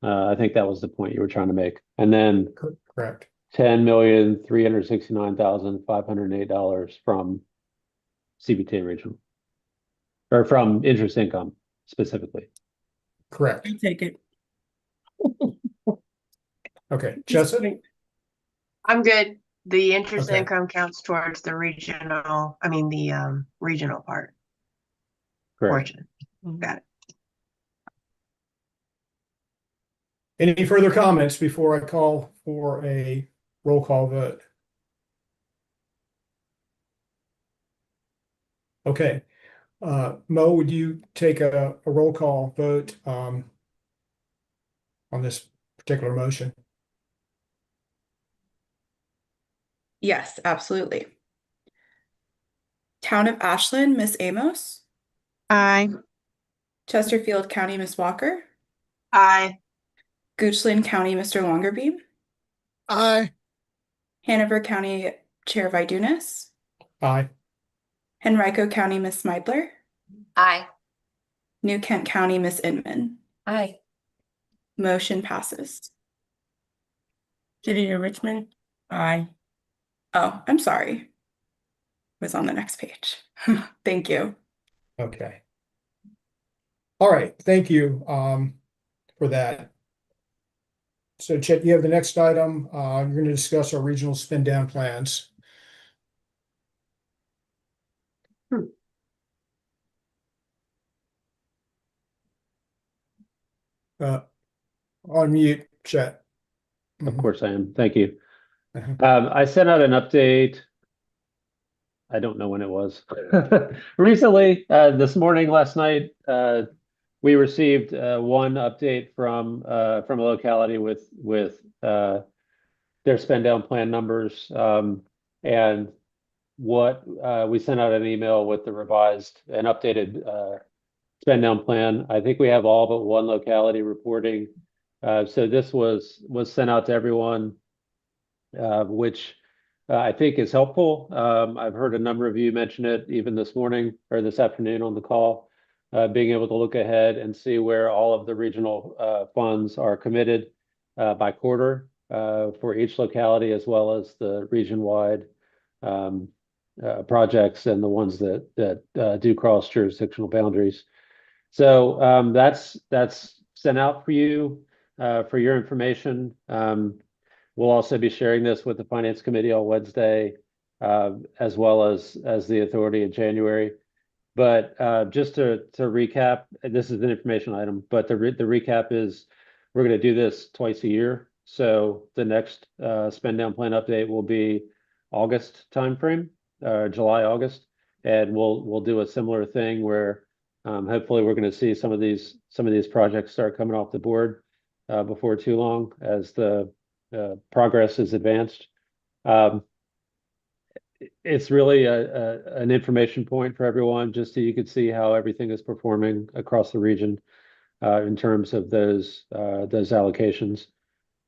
I think that was the point you were trying to make. And then Correct. $10,369,508 from CVTA regional, or from interest income specifically. Correct. I'll take it. Okay, Chessa? I'm good. The interest Okay. income counts towards the regional part Correct. portion. Got it. Any further comments before I call for a roll call vote? Okay, Mo, would you take a roll call vote on this particular motion? Yes, absolutely. Town of Ashland, Miss Amos. Aye. Chesterfield County, Miss Walker. Aye. Goochland County, Mr. Longerbeam. Aye. Hanover County, Chair Vidunas. Aye. Henrico County, Miss Meidler. Aye. New Kent County, Miss Inman. Aye. Motion passes. City of Richmond? Aye. Oh, I'm sorry. Was on the next page. Thank you. Okay. All right, thank you for that. So Chet, you have the next item. You're going to discuss our regional spin down plans. On mute, Chet. Of course I am. Thank you. Uh-huh. I sent out an update. I don't know when it was. Recently, this morning, last night, we received one update from a locality with their spend down plan numbers, and what we sent out an email with the revised and updated spend down plan. I think we have all but one locality reporting. So this was sent out to everyone, which I think is helpful. I've heard a number of you mention it even this morning or this afternoon on the call, being able to look ahead and see where all of the regional funds are committed by quarter for each locality, as well as the region-wide projects and the ones that do cross jurisdictional boundaries. So that's sent out for you for your information. We'll also be sharing this with the Finance Committee on Wednesday, as well as the authority in January. But just to recap, this is an information item, but the recap is we're going to do this twice a year. So the next spend down plan update will be August timeframe, July, August, and we'll do a similar thing where hopefully we're going to see some of these projects start coming off the board before too long as the progress is advanced. It's really an information point for everyone, just so you could see how everything is performing across the region in terms of those allocations.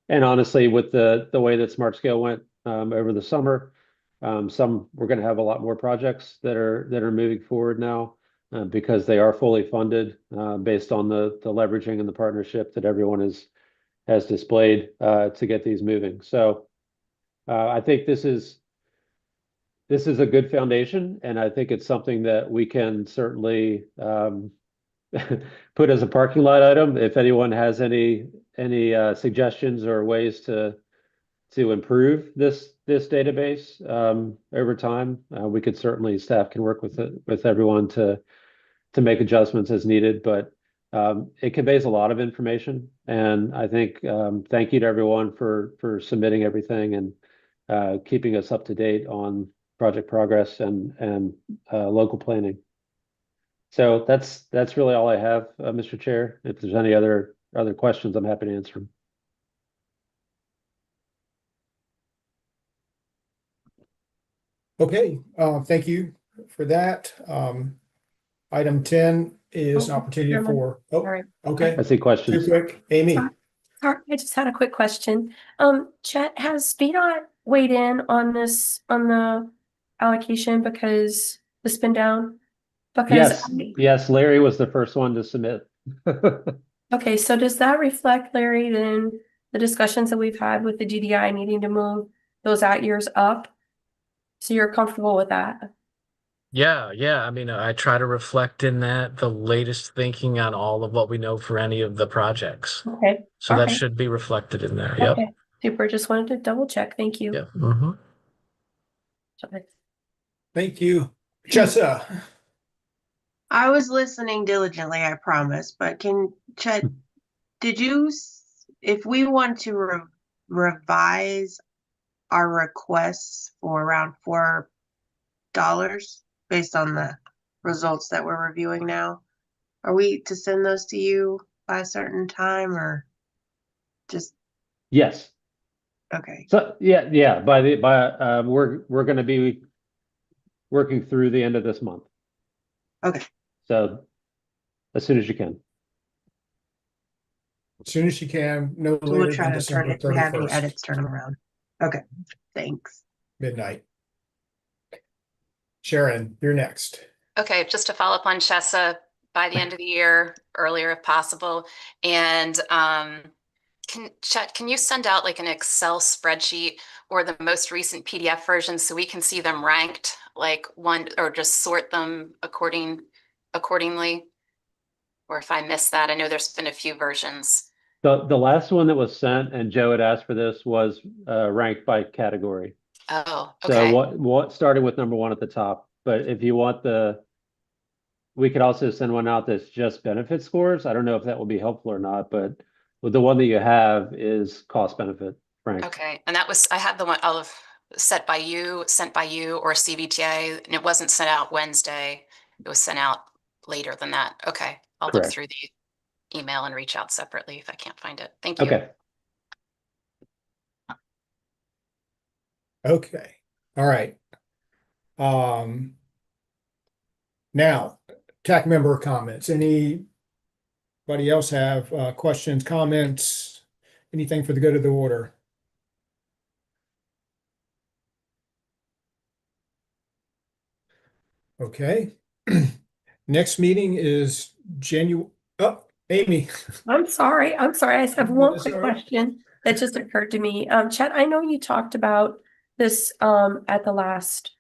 And honestly, with the way that Smart Scale went over the summer, we're going to have a lot more projects that are moving forward now because they are fully funded based on the leveraging and the partnership that everyone has displayed to get these moving. So I think this is a good foundation, and I think it's something that we can certainly put as a parking lot item. If anyone has any suggestions or ways to improve this database over time, we could certainly, staff can work with everyone to make adjustments as needed. But it conveys a lot of information, and I think thank you to everyone for submitting everything and keeping us up to date on project progress and local planning. So that's really all I have, Mr. Chair. If there's any other questions, I'm happy to answer them. Okay, thank you for that. Item 10 is an opportunity Chairman. for, Sorry. okay, I see too questions. quick. Amy, Sorry, I just had a quick question. Chet, has VDOT weighed in on this, on the allocation because the spin down? Because Yes, Larry was the first one to submit. okay, so does that reflect, Larry, then the discussions that we've had with the GDI needing to move those out years up? So you're comfortable with that? Yeah. I mean, I try to reflect in that the latest thinking on all of what we know for any of the projects. Okay. So all that right. should be reflected in there. Yep. Okay. Super. Just wanted to double check. Thank you. Yep. Mm-hmm. Okay. thank you. Jessa, I was listening diligently, I promise, but Chet, if we want to revise our requests for around $4 based on the results that we're reviewing now, are we to send those to you by a certain time or just Yes. okay? So yeah. We're going to be working through the end of this month. Okay. So as soon as you can. as soon as you can, no So we'll later try than to turn December it, if we have any 31st, edits, turn them around. Okay, thanks. midnight. Sharon, you're next. Okay, just to follow up on Chessa, by the end of the year, earlier if possible. And Chet, can you send out like an Excel spreadsheet or the most recent PDF version so we can see them ranked, like one, or just sort them accordingly? Or if I missed that, I know there's been a few versions. The last one that was sent, and Joe had asked for this, was ranked by category. Oh, So okay. what starting with number one at the top. But if you want we could also send one out that's just benefit scores. I don't know if that will be helpful or not, but the one that you have is cost benefit ranked. Okay, and that was, I had the one of sent by you, or Cvta, and it wasn't sent out Wednesday. It was sent out later than that. Okay, I'll look Correct. through the email and reach out separately if I can't find it. Thank you. Okay. Okay, all right. Now TAC member comments. Anybody else have questions, comments, anything for the good of the order? Okay. Next meeting is January. Oh, Amy. I'm sorry. I just have No, one that's quick all right. question that just occurred to me. Chet, I know you talked about this at the last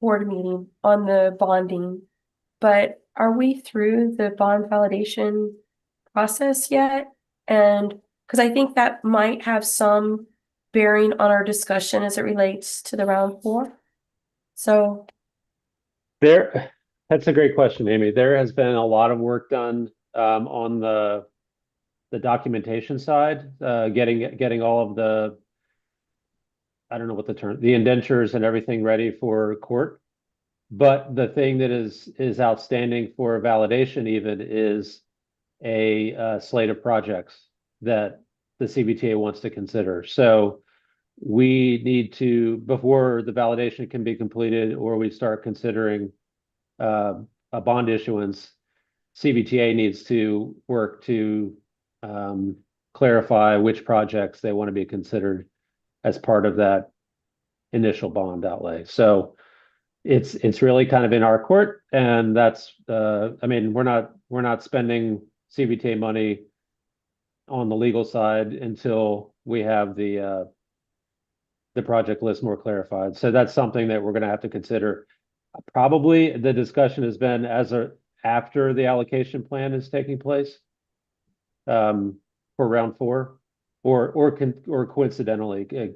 board meeting on the bonding, but are we through the bond validation process yet? And because I think that might have some bearing on our discussion as it relates to the round four. So That's a great question, Amy. There has been a lot of work done on the documentation side, getting all of the, I don't know what the term, the indentures and everything ready for court. But the thing that is outstanding for validation even is a slate of projects that the CVTA wants to consider. So we need to, before the validation can be completed or we start considering a bond issuance, CVTA needs to work to clarify which projects they want to be considered as part of that initial bond outlay. So it's really kind of in our court, and that's I mean, we're not spending CVTA money on the legal side until we have the project list more clarified. So that's something that we're going to have to consider. Probably the discussion has been after the allocation plan is taking place for round four, or coincidentally, in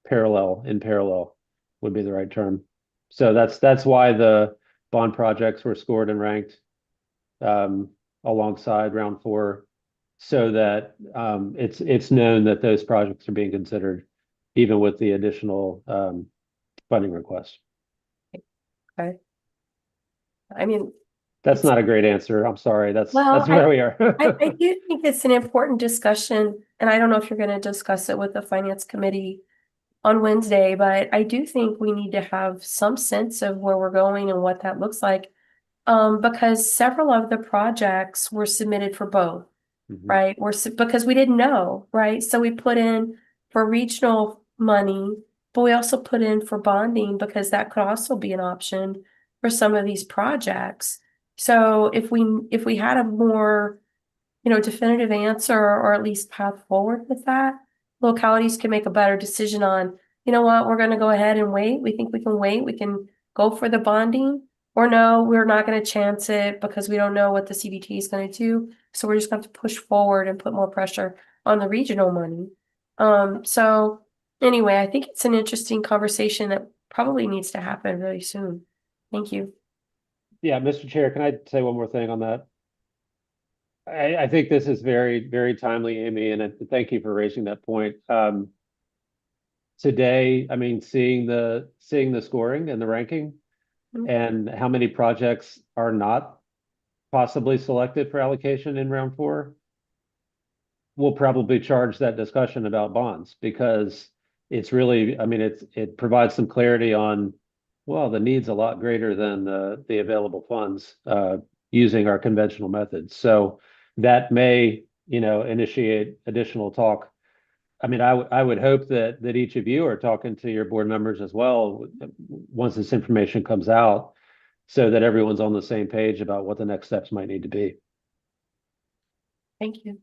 parallel would be the right term. So that's why the bond projects were scored and ranked alongside round four, so that it's known that those projects are being considered, even with the additional funding requests. okay. I mean, That's not a great answer. I'm sorry. That's Well, where we are. I do think it's an important discussion, and I don't know if you're going to discuss it with the finance committee on Wednesday, but I do think we need to have some sense of where we're going and what that looks like. Because several of the projects were submitted for both, Mhm. right? Because we didn't know, right? So we put in for regional money, but we also put in for bonding because that could also be an option for some of these projects. So if we had a more, definitive answer or at least path forward with that, localities can make a better decision on, you know what, we're gonna go ahead and wait. We think we can wait. We can go for the bonding. Or no, we're not gonna chance it because we don't know what the CBT is gonna do. So we're just gonna have to push forward and put more pressure on the regional money. So anyway, I think it's an interesting conversation that probably needs to happen very soon. Thank you. Yeah, Mr. Chair, can I say one more thing on that? I think this is very, very timely, Amy, and thank you for raising that point. Today, I mean, seeing the scoring and the ranking, Mhm. and how many projects are not possibly selected for allocation in round four, we'll probably charge that discussion about bonds, because it's really, I mean, it provides some clarity on, well, the need's a lot greater than the available funds using our conventional methods. So that may, initiate additional talk. I mean, I would hope that each of you are talking to your board members as well once this information comes out, so that everyone's on the same page about what the next steps might need to be. Thank you.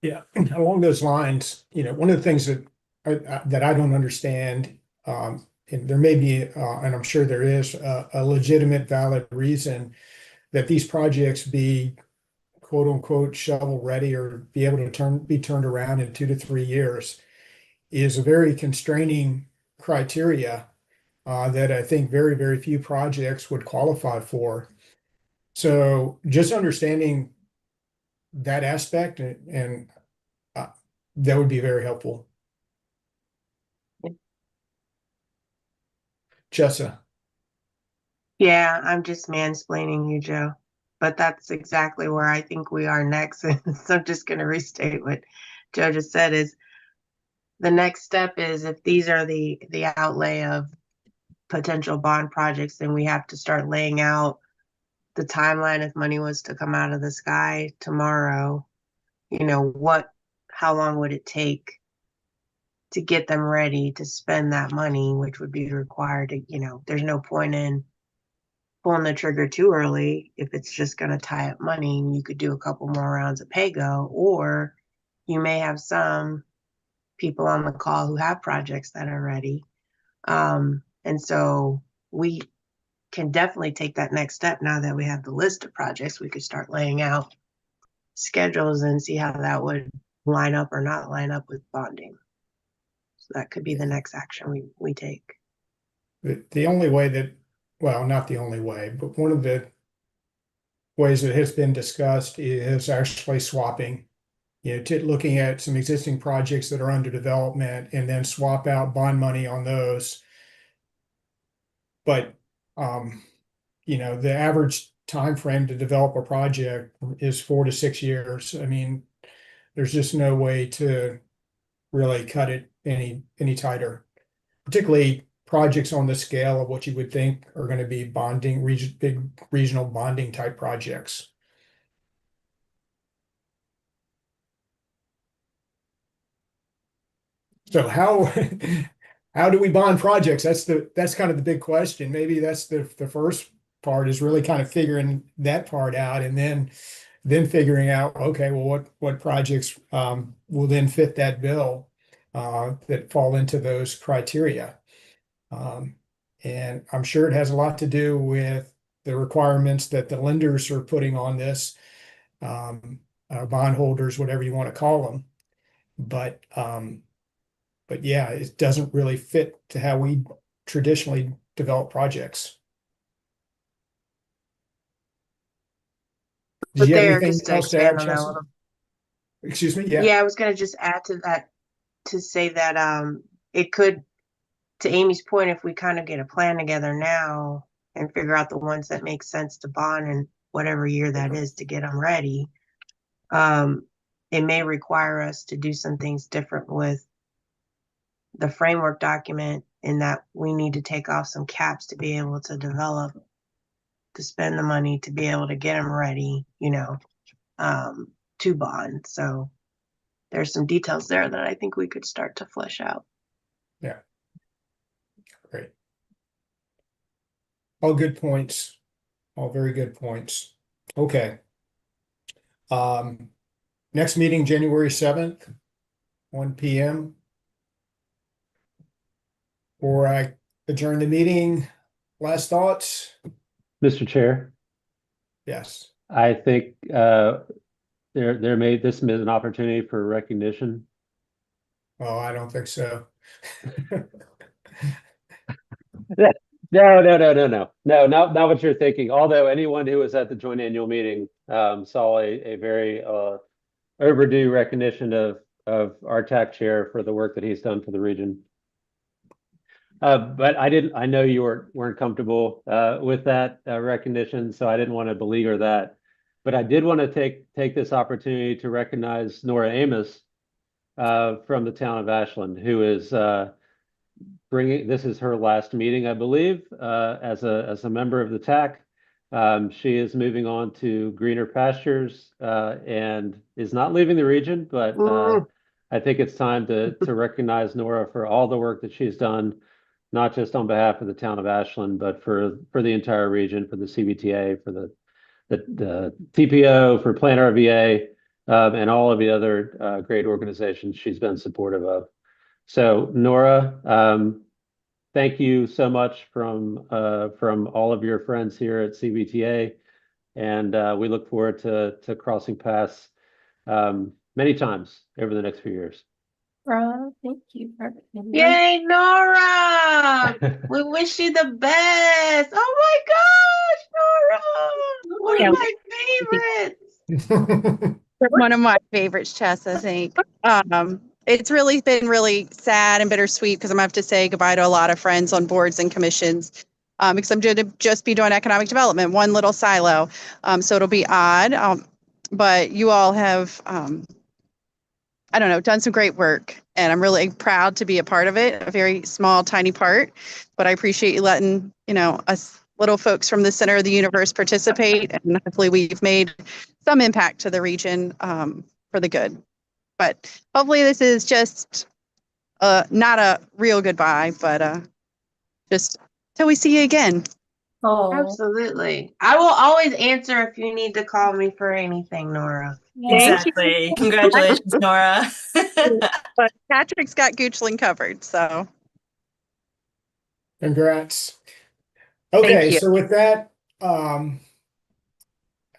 Yeah, along those lines, one of the things that I don't understand, and there may be, and I'm sure there is a legitimate, valid reason that these projects be quote unquote shovel ready or be able to be turned around in 2 to 3 years, is a very constraining criteria that I think very, very few projects would qualify for. So just understanding that aspect and that would be very helpful. Jessa. Yeah, I'm just mansplaining you, Joe. But that's exactly where I think we are next. So I'm just going to restate what Joe just said, is the next step is, if these are the outlay of potential bond projects, then we have to start laying out the timeline. If money was to come out of the sky tomorrow, you know, how long would it take to get them ready to spend that money, which would be required to, you know, there's no point in pulling the trigger too early if it's just going to tie up money. You could do a couple more rounds of pay-go, or you may have some people on the call who have projects that are ready. And so we can definitely take that next step now that we have the list of projects. We could start laying out schedules and see how that would line up or not line up with bonding. So that could be the next action we take. The only way that, well, not the only way, but one of the ways that has been discussed is actually swapping, you know, looking at some existing projects that are under development and then swap out bond money on those. But, you know, the average time frame to develop a project is 4 to 6 years. I mean, there's just no way to really cut it any tighter, particularly projects on the scale of what you would think are going to be bonding, big regional bonding type projects. So how do we bond projects? That's kind of the big question. Maybe that's the first part, is really kind of figuring that part out, and then figuring out, okay, well, what projects will then fit that bill that fall into those criteria. And I'm sure it has a lot to do with the requirements that the lenders are putting on this, bondholders, whatever you want to call them. But yeah, it doesn't really fit to how we traditionally develop projects. Did But you have there, anything just to else to expand add, on that a Chelsea? little. Excuse me? Yeah, I was going to just add to that to say that it could, to Amy's point, if we kind of get a plan together now and figure out the ones that make sense to bond in whatever year that is to get them ready, it may require us to do some things different with the framework document, in that we need to take off some caps to be able to develop, to spend the money, to be able to get them ready, you know, to bond. So there's some details there that I think we could start to flesh out. Yeah. Great. All good points. All very good points. Okay. Next meeting, January 7th, 1 p.m. Or I adjourn the meeting. Last thoughts? Mr. Chair, Yes. I think this is an opportunity for recognition. Oh, I don't think so. No, not what you're thinking. Although anyone who was at the joint annual meeting saw a very overdue recognition of our TAC chair for the work that he's done for the region. But I know you weren't comfortable with that recognition, so I didn't want to beleaguer that. But I did want to take this opportunity to recognize Nora Amos from the town of Ashland, who is this is her last meeting, I believe, as a member of the TAC. She is moving on to greener pastures and is not leaving the region, but I think it's time to recognize Nora for all the work that she's done, not just on behalf of the town of Ashland, but for the entire region, for the Cvta, for the TPO, for Plant RVA, and all of the other great organizations she's been supportive of. So Nora, thank you so much from all of your friends here at Cvta, and we look forward to crossing paths many times over the next few years. Thank you. Yay, Nora! We wish you the best. Oh my gosh, Nora! One of my favorites. One of my favorites, Chess, I think. It's really been really sad and bittersweet because I'm gonna have to say goodbye to a lot of friends on boards and commissions because I'm going to just be doing economic development, one little silo. So it'll be odd, but you all have I don't know, done some great work. And I'm really proud to be a part of it, a very small, tiny part. But I appreciate you letting, us little folks from the center of the universe participate. And hopefully we've made some impact to the region for the good. But hopefully this is just not a real goodbye, but just till we see you again. Oh, Absolutely. I will always answer if you need to call me for anything, Nora. Thank you. Exactly. Congratulations, Nora. But Patrick's got Goochland covered, so Congrats. Okay, you. so with that,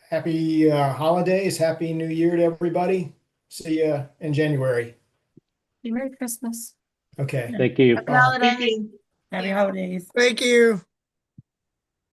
happy holidays, happy new year to everybody. See you in January. Merry Christmas. Okay. Thank you. Happy holidays. Happy holidays. Thank you.